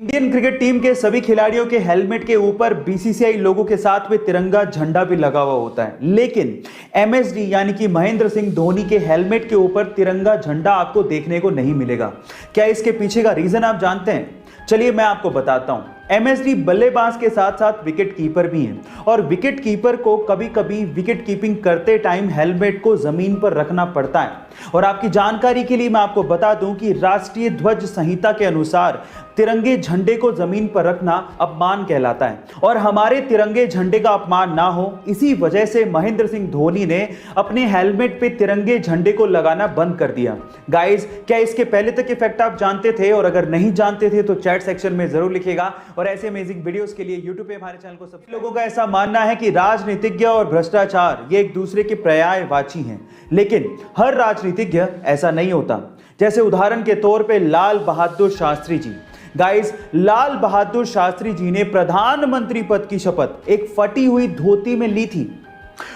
Indian cricket team के सभी खिलाड़ियों के हेलमेट के ऊपर बीसीसीआई लोगों के साथ में तिरंगा झंडा भी लगा हुआ होता है, लेकिन एमएसडी यानी कि महेंद्र सिंह धोनी के हेलमेट के ऊपर तिरंगा झंडा आपको देखने को नहीं मिलेगा। क्या इसके पीछे का रीजन आप जानते हैं? चलिए मैं आपको बताता हूं। एमएसडी बल्लेबाज के साथ साथ विकेट कीपर भी हैं और विकेट कीपर को कभी कभी विकेट कीपिंग करते टाइम हेलमेट को जमीन पर रखना पड़ता है। और आपकी जानकारी के लिए मैं आपको बता दूं कि राष्ट्रीय ध्वज संहिता के अनुसार तिरंगे झंडे को जमीन पर रखना अपमान कहलाता है और हमारे तिरंगे झंडे का अपमान ना हो, इसी वजह से महेंद्र सिंह धोनी ने अपने हेलमेट पे तिरंगे झंडे को लगाना बंद कर दिया। गाइस, क्या इसके पहले तक इफेक्ट आप जानते थे? और अगर नहीं जानते थे तो चैट सेक्शन में जरूर लिखिएगा। और ऐसे अमेजिंग वीडियोस के लिए यूट्यूब पे हमारे चैनल को सब्सक्राइब। लोगों का ऐसा मानना है कि राजनीतिज्ञ और भ्रष्टाचार ये एक दूसरे के पर्यायवाची हैं, लेकिन हर राजनीतिज्ञ ऐसा नहीं होता। जैसे उदाहरण के तौर पे लाल बहादुर शास्त्री जी। गाइस, लाल बहादुर शास्त्री जी ने प्रधानमंत्री पद की शपथ एक फटी हुई धोती में ली थी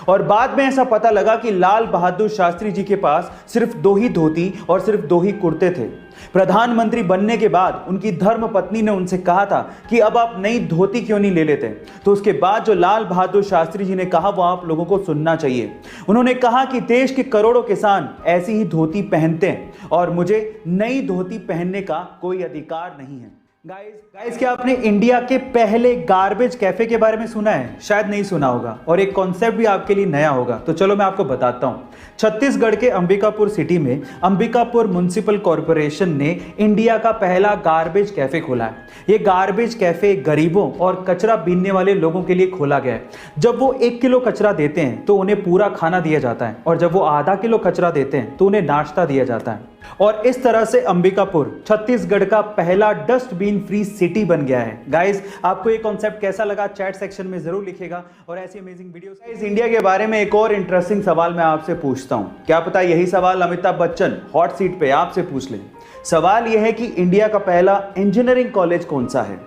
और बाद में ऐसा पता लगा कि लाल बहादुर शास्त्री जी के पास सिर्फ 2 ही धोती और सिर्फ 2 ही कुर्ते थे। प्रधानमंत्री बनने के बाद उनकी धर्म पत्नी ने उनसे कहा था कि अब आप नई धोती क्यों नहीं ले लेते। तो उसके बाद जो लाल बहादुर शास्त्री जी ने कहा वो आप लोगों को सुनना चाहिए। उन्होंने कहा कि देश के करोड़ों किसान ऐसी ही धोती पहनते हैं और मुझे नई धोती पहनने का कोई अधिकार नहीं है। गाइस, क्या आपने इंडिया के पहले गार्बेज कैफे के बारे में सुना है? शायद नहीं सुना होगा और एक कॉन्सेप्ट भी आपके लिए नया होगा, तो चलो मैं आपको बताता हूं। छत्तीसगढ़ के अंबिकापुर सिटी में अंबिकापुर म्युनिसिपल कॉर्पोरेशन ने इंडिया का पहला गार्बेज कैफे खोला है। ये गार्बेज कैफे गरीबों और कचरा बीनने वाले लोगों के लिए खोला गया है। जब वो 1 किलो कचरा देते हैं तो उन्हें पूरा खाना दिया जाता है और जब वो आधा किलो कचरा देते हैं तो उन्हें नाश्ता दिया जाता है। और इस तरह से अंबिकापुर छत्तीसगढ़ का पहला डस्टबिन फ्री सिटी बन गया है। गाइस, आपको ये कॉन्सेप्ट कैसा लगा चैट सेक्शन में जरूर लिखिएगा और ऐसी अमेजिंग वीडियोस। गाइस, इंडिया के बारे में एक और इंटरेस्टिंग सवाल मैं आपसे पूछता हूं। क्या पता यही सवाल अमिताभ बच्चन हॉट सीट पे आपसे पूछ लें। सवाल यह है कि इंडिया का पहला इंजीनियरिंग कॉलेज कौन सा है?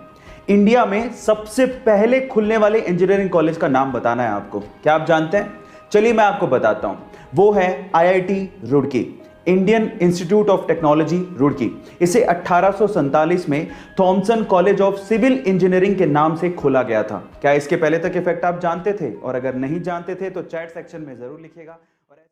इंडिया में सबसे पहले खुलने वाले इंजीनियरिंग कॉलेज का नाम बताना है आपको। क्या आप जानते हैं? चलिए मैं आपको बताता हूं। वो है IIT Roorkee, Indian Institute of Technology Roorkee. इसे 1847 में Thomson College of Civil Engineering के नाम से खोला गया था। क्या इसके पहले तक इफेक्ट आप जानते थे? और अगर नहीं जानते थे तो चैट सेक्शन में जरूर लिखिएगा।